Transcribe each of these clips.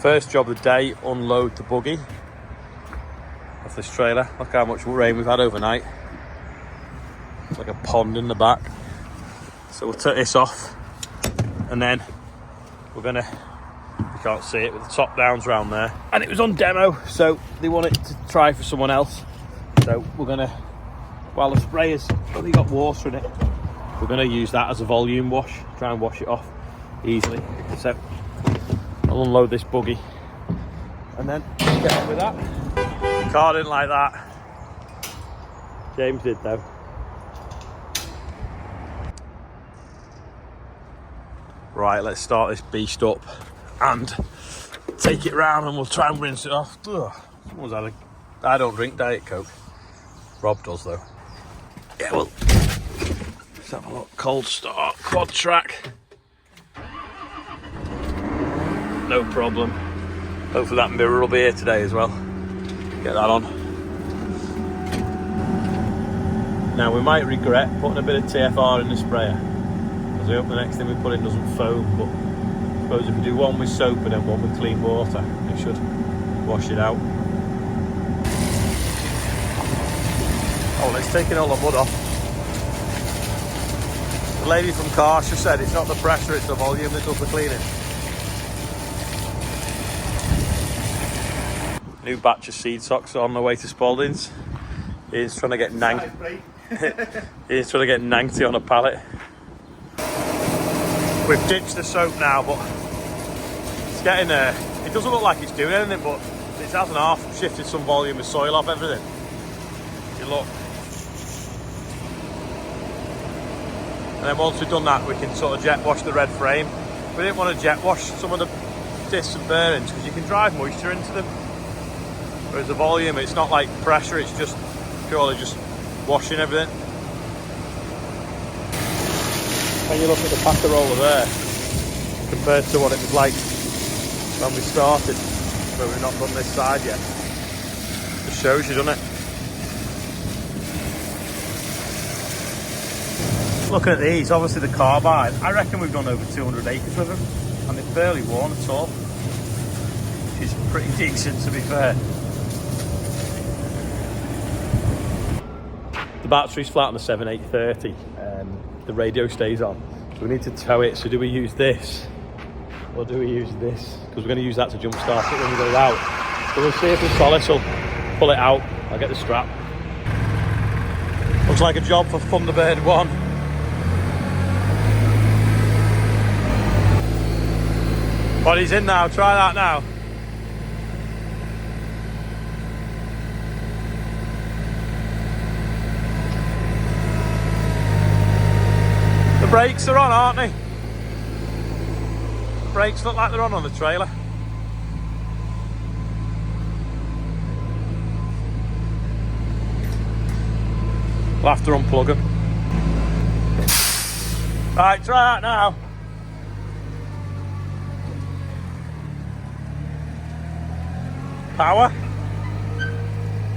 First job of the day, unload the buggy off this trailer. Look how much rain we've had overnight. It's like a pond in the back. So we'll take this off and then we're gonna, you can't see it, with the top downs around there. And it was on demo, so they want it to try for someone else. So we're gonna, while the sprayer's only got water in it, we're gonna use that as a volume wash, try and wash it off easily. So I'll unload this buggy and then get on with that. Car didn't like that. James did though. Right, let's start this beast up and take it round and we'll try and rinse it off. Ugh. I don't drink Diet Coke. Rob does though. Yeah, well, let's have a look. Cold start, Quadtrac. No problem. Hopefully that mirror will be here today as well. Get that on. Now we might regret putting a bit of TFR in the sprayer, because I hope the next thing we put in doesn't foam, but I suppose if we do one with soap and then one with clean water, it should wash it out. Oh, it's taking all the mud off. The lady from Karsha said it's not the pressure, it's the volume that does the cleaning. New batch of seed socks on the way to Spalding's. He's trying to get He's trying to get 90 on a pallet. We've ditched the soap now, but it's getting there. It doesn't look like it's doing anything, but it hasn't half shifted some volume of soil off everything. You look. And then once we've done that, we can sort of jet wash the red frame. We didn't want to jet wash some of the discs and bearings because you can drive moisture into them. Whereas the volume, it's not like pressure, it's just purely just washing everything. When you look at the packer roller there, compared to what it was like when we started, but we've not done this side yet. Just shows you, doesn't it? Looking at these, obviously the carbide, I reckon we've done over 200 acres with them, and they've barely worn at all. Which is pretty decent, to be fair. The battery's flat on the 7830, the radio stays on, so we need to tow it. So do we use this or do we use this? Because we're going to use that to jump start it when we go out. So we'll see if the Solace will pull it out. I'll get the strap. Looks like a job for Thunderbird 1. But he's in now, try that now. The brakes are on, aren't they? The brakes look like they're on the trailer. We'll have to unplug them. Right, try that now. Power.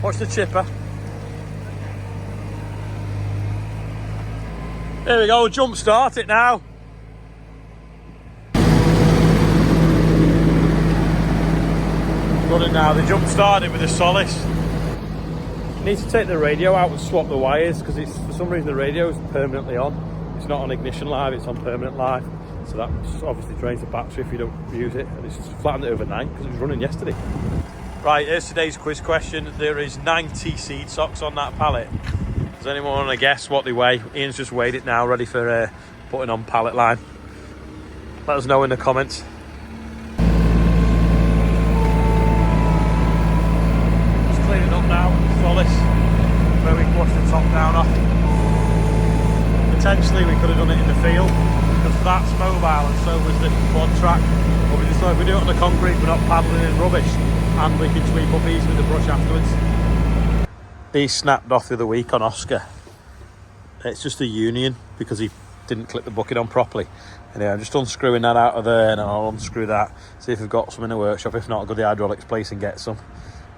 Watch the chipper. There we go, jump start it now. Running now, they jump started with the Solace. You need to take the radio out and swap the wires because it's, for some reason the radio is permanently on. It's not on ignition live, it's on permanent live. So that obviously drains the battery if you don't use it. And it's flattened it overnight because it was running yesterday. Right, here's today's quiz question. There is 90 seed socks on that pallet. Does anyone want to guess what they weigh? Ian's just weighed it now, ready for putting on pallet line. Let us know in the comments. Just cleaning up now, Solace, where we can wash the top down off. Potentially we could have done it in the field, because that's mobile and so was the Quadtrac. But we decided if we do it on the concrete, we're not paddling in rubbish, and we can sweep up easy with the brush afterwards. These snapped off the other week on Oscar. It's just a union because he didn't clip the bucket on properly. Anyway, I'm just unscrewing that out of there and I'll unscrew that, see if we've got some in the workshop. If not, I'll go to the hydraulics place and get some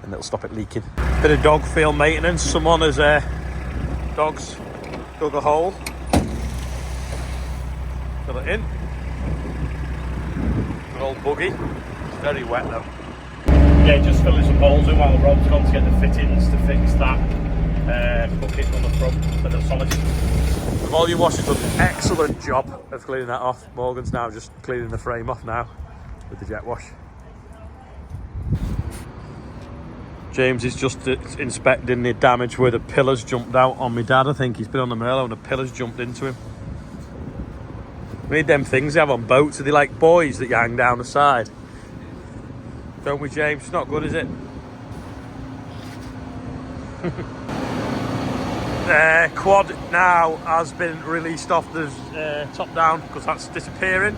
and it'll stop it leaking. Bit of dog field maintenance. Someone has dogs dug a hole, fill it in. Good old buggy. Very wet though. Yeah, just filling some holes in while Rob's gone to get the fittings to fix that bucket on the front for the solid. The volume washer's done an excellent job of cleaning that off. Morgan's now just cleaning the frame off now with the jet wash. James is just inspecting the damage where the pillars jumped out on my dad. I think he's been on the Merlot and the pillars jumped into him. We need them things they have on boats. Are they like buoys that you hang down the side? Don't we, James? It's not good, is it? Quad now has been released off the top down because that's disappearing.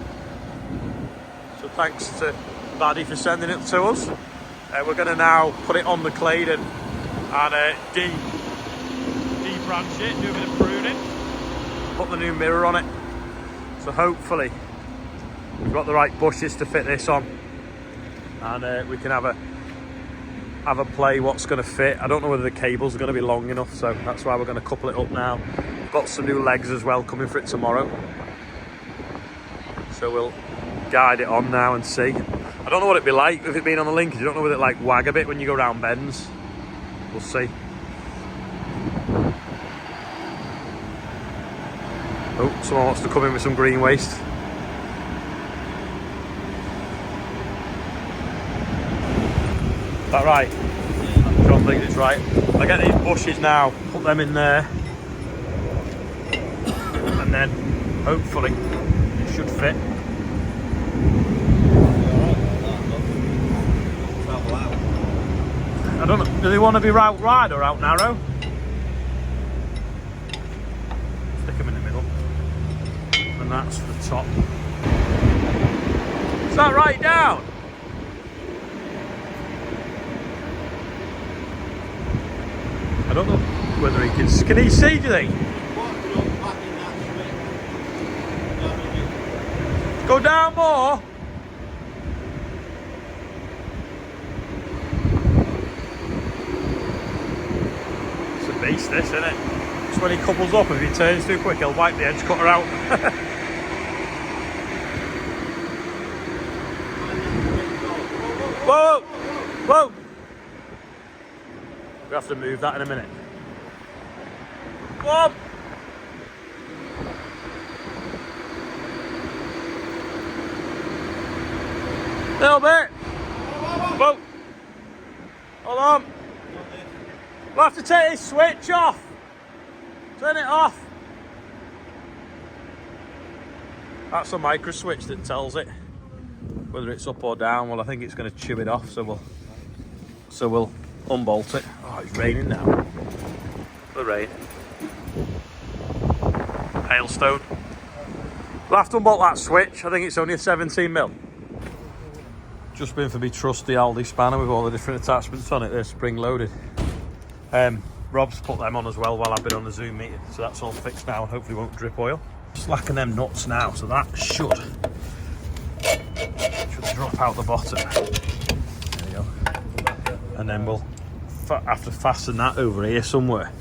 So thanks to Baddie for sending it to us. We're going to now put it on the Claydon and de-branch it, do a bit of pruning, put the new mirror on it. So hopefully we've got the right bushes to fit this on, and we can have a play what's going to fit. I don't know whether the cables are going to be long enough, so that's why we're going to couple it up now. We've got some new legs as well coming for it tomorrow, so we'll guide it on now and see. I don't know what it'd be like with it being on the linkage. I don't know whether it like wag a bit when you go round bends. We'll see. Oh, someone wants to come in with some green waste. Is that right? John thinks it's right. I get these bushes now, put them in there, and then hopefully it should fit. I don't know, do they want to be out wide or out narrow? Stick them in the middle. And that's the top. Is that right down? I don't know whether he can he see, do you think? Go down more. Beast this, isn't it? Just when he couples up, if he turns too quick, he'll wipe the edge cutter out. Whoa! Whoa! We have to move that in a minute. Whoa! Little bit. Whoa! Hold on. We'll have to take this switch off. Turn it off. That's a micro switch that tells it whether it's up or down. Well, I think it's going to chew it off, so we'll unbolt it. Oh, it's raining now. The rain. Hailstone. We'll have to unbolt that switch. I think it's only a 17mm. Just been for me trusty Aldi spanner with all the different attachments on it. They're spring loaded. Rob's put them on as well while I've been on the Zoom meeting, so that's all fixed now and hopefully won't drip oil. Slacking them nuts now, so that should drop out the bottom. There we go. And then we'll have to fasten that over here somewhere,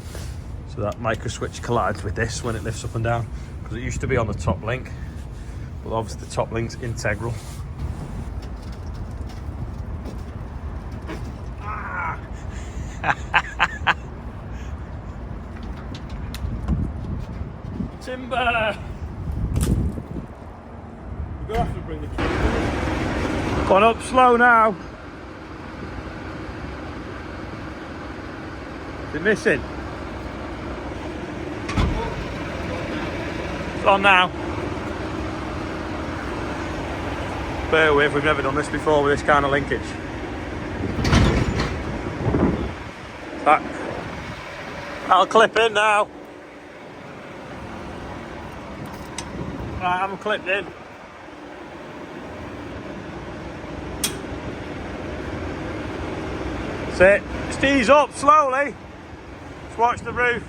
so that micro switch collides with this when it lifts up and down, because it used to be on the top link, but obviously the top link's integral. Timber! We're going to have to bring the cable in. Gone up slow now. Is it missing? It's on now. Bear with, we've never done this before with this kind of linkage. That'll clip in now. Right, I'm clipped in. That's it. Just ease up slowly. Just watch the roof.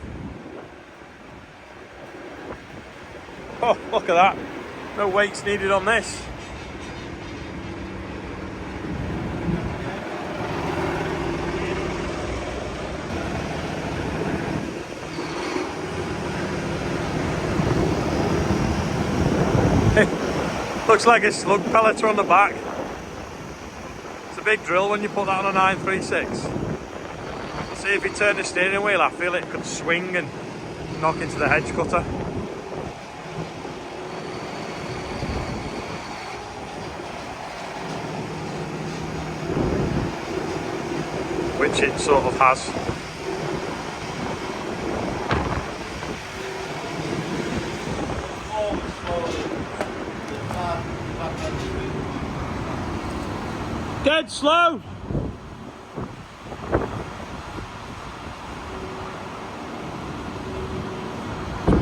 Oh, look at that. No weights needed on this. Looks like a slug pelleter on the back. a big drill when you put that on a 936. See if you turn the steering wheel, I feel it could swing and knock into the hedge cutter. Which it sort of has. Dead slow.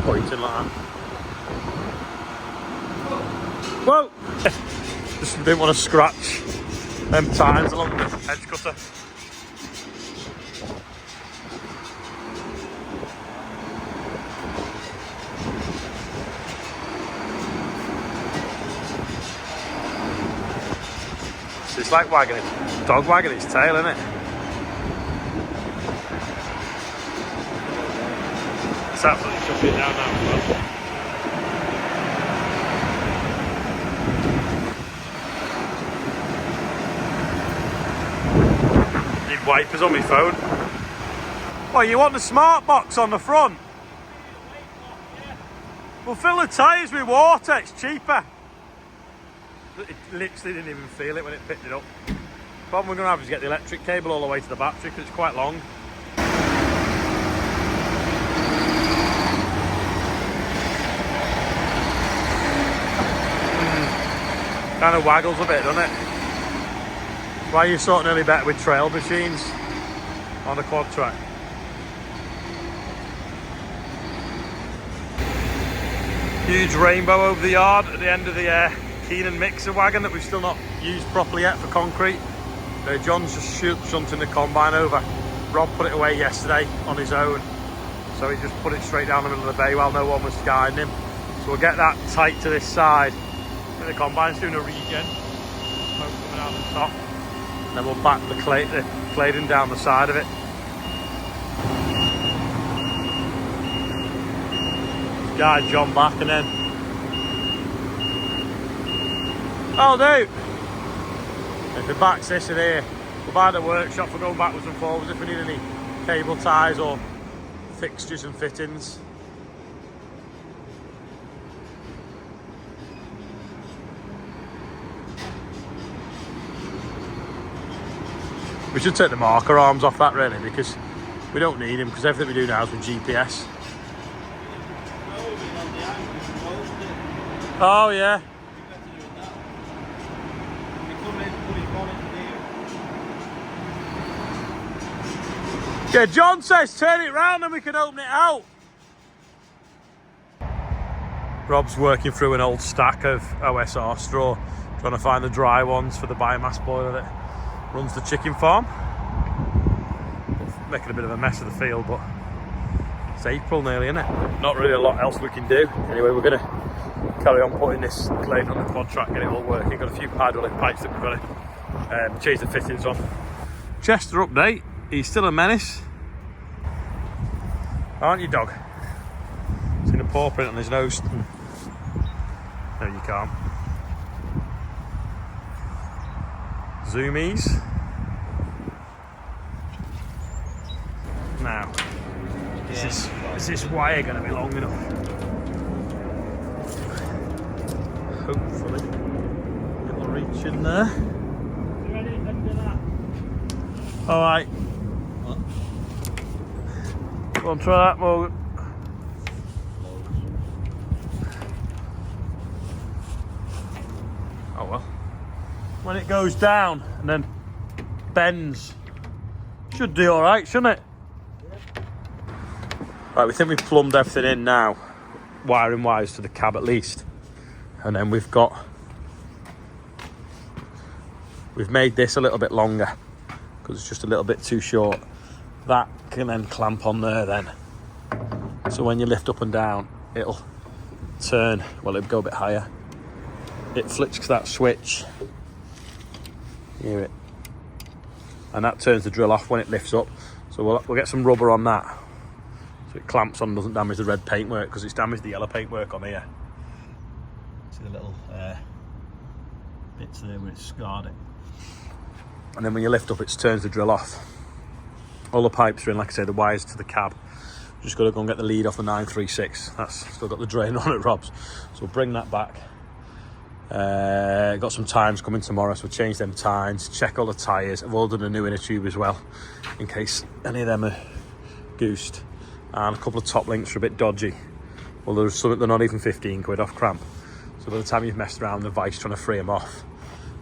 Pointing like that. Whoa! Just didn't want to scratch them tines along the hedge cutter. It's like dog wagging its tail, isn't it? It's absolutely shutting it down now as well. Need wipers on my phone. Well, you want the smart box on the front? Well, fill the tyres with water, it's cheaper. It literally didn't even feel it when it picked it up. The problem we're going to have is get the electric cable all the way to the battery because it's quite long. Kind of waggles a bit, doesn't it? Why are you sort of nearly better with trail machines on the Quadtrac? Huge rainbow over the yard at the end of the Keenan mixer wagon that we've still not used properly yet for concrete. John's just shunting the combine over. Rob put it away yesterday on his own, so he just put it straight down the middle of the bay while no one was guiding him. So we'll get that tight to this side. I think the combine's doing a regen, smoke coming out the top, and then we'll back the cladding down the side of it. Guide John back and then I'll do. If we backs this in here, we'll buy the workshop for going backwards and forwards if we need any cable ties or fixtures and fittings. We should take the marker arms off that really, because we don't need them, because everything we do now is with GPS. Oh yeah. Yeah, John says turn it round and we can open it out. Rob's working through an old stack of OSR straw, trying to find the dry ones for the biomass boiler that runs the chicken farm. Making a bit of a mess of the field, but it's April nearly, isn't it? Not really a lot else we can do. Anyway, we're going to carry on putting this cladding on the Quadtrac, get it all working. Got a few hydraulic pipes that we've got to change the fittings on. Chester update. He's still a menace, aren't you, dog? Seen a paw print on his nose. No, you can't. Zoomies. Now, is this wire going to be long enough? Hopefully, it'll reach in there. You ready? Let's do that. All right. Go on, try that, Morgan. Oh well. When it goes down and then bends, should do all right, shouldn't it? Right, we think we've plumbed everything in now, wiring wise to the cab at least, and then we've made this a little bit longer because it's just a little bit too short. That can then clamp on there then, so when you lift up and down it'll turn, well it'll go a bit higher. It flicks that switch, hear it, and that turns the drill off when it lifts up. So we'll get some rubber on that so it clamps on and doesn't damage the red paintwork, because it's damaged the yellow paintwork on here. See the little bits there where it's scarred it. And then when you lift up, it turns the drill off. All the pipes are in, like I say, the wires to the cab. Just got to go and get the lead off the 936. That's still got the drain on it, Rob's. So we'll bring that back. Got some tines coming tomorrow, so we'll change them tines, check all the tyres. I've ordered a new inner tube as well, in case any of them are goosed. And a couple of top links are a bit dodgy. Well, there's some, they're not even 15 quid off cramp. So by the time you've messed around the vice trying to free them off,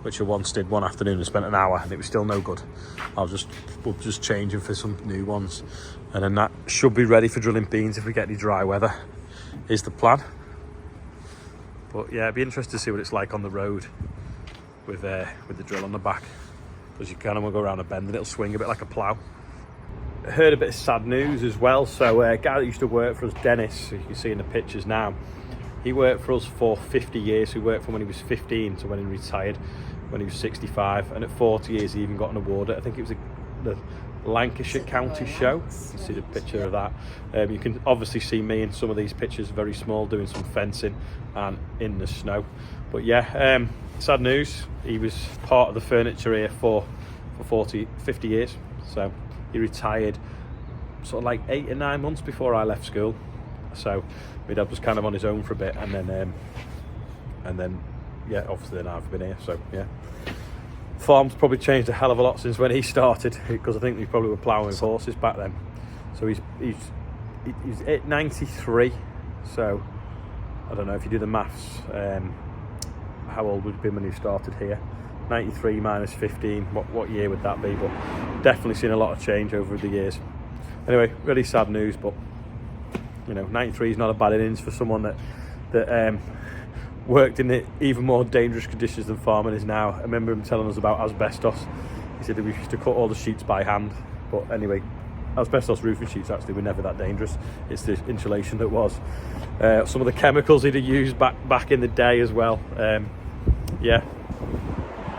which I once did one afternoon and spent an hour, and it was still no good, we'll just change them for some new ones. And then that should be ready for drilling beans if we get any dry weather, is the plan. But yeah, it'd be interesting to see what it's like on the road with the drill on the back, because you kind of want to go around a bend and it'll swing a bit like a plough. I heard a bit of sad news as well. So a guy that used to work for us, Dennis, who you can see in the pictures now, he worked for us for 50 years. He worked from when he was 15 to when he retired, when he was 65. And at 40 years, he even got an award. I think it was the Lancashire County Show. You can see the picture of that. You can obviously see me in some of these pictures, very small, doing some fencing and in the snow. But yeah, sad news. He was part of the furniture here for 50 years. So he retired sort of like 8 or 9 months before I left school. So my dad was kind of on his own for a bit, and then yeah, obviously then I've been here. So yeah, farm's probably changed a hell of a lot since when he started, because I think we probably were ploughing with horses back then. So he's at 93. So I don't know if you do the maths, how old would he be when he started here? 93 minus 15, what year would that be? But definitely seen a lot of change over the years. Anyway, really sad news, but you know, 93 is not a bad innings for someone that worked in the even more dangerous conditions than farming is now. I remember him telling us about asbestos. He said that we used to cut all the sheets by hand. But anyway, asbestos roofing sheets actually were never that dangerous. It's the insulation that was. Some of the chemicals he'd have used back in the day as well. Yeah,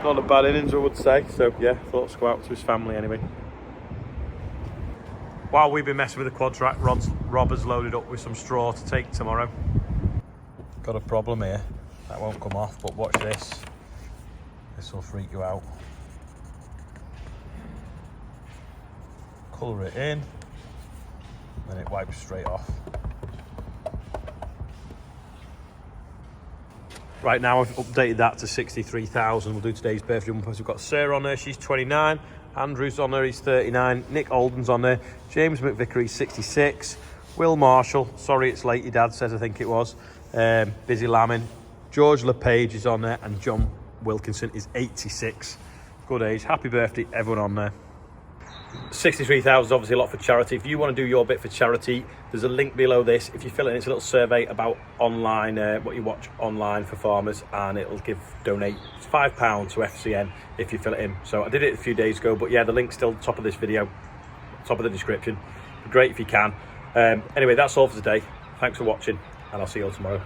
not a bad innings, I would say. So yeah, thoughts go out to his family anyway. While we've been messing with the Quadtrac, Rob has loaded up with some straw to take tomorrow. Got a problem here. That won't come off, but watch this. This will freak you out. Colour it in, then it wipes straight off. Right now I've updated that to 63,000. We'll do today's birthday bumpers. We've got Sarah on there, she's 29. Andrew's on there, he's 39. Nick Alden's on there. James McVickery's 66. Will Marshall, sorry it's late, your dad says, I think it was. Busy lambing. George LePage is on there, and John Wilkinson is 86. Good age. Happy birthday, everyone on there. 63,000 is obviously a lot for charity. If you want to do your bit for charity, there's a link below this. If you fill it in, it's a little survey about online, what you watch online for farmers, and it'll donate £5 to FCN if you fill it in. So I did it a few days ago, but yeah, the link's still top of this video, top of the description. It'd be great if you can. Anyway, that's all for today. Thanks for watching, and I'll see you all tomorrow.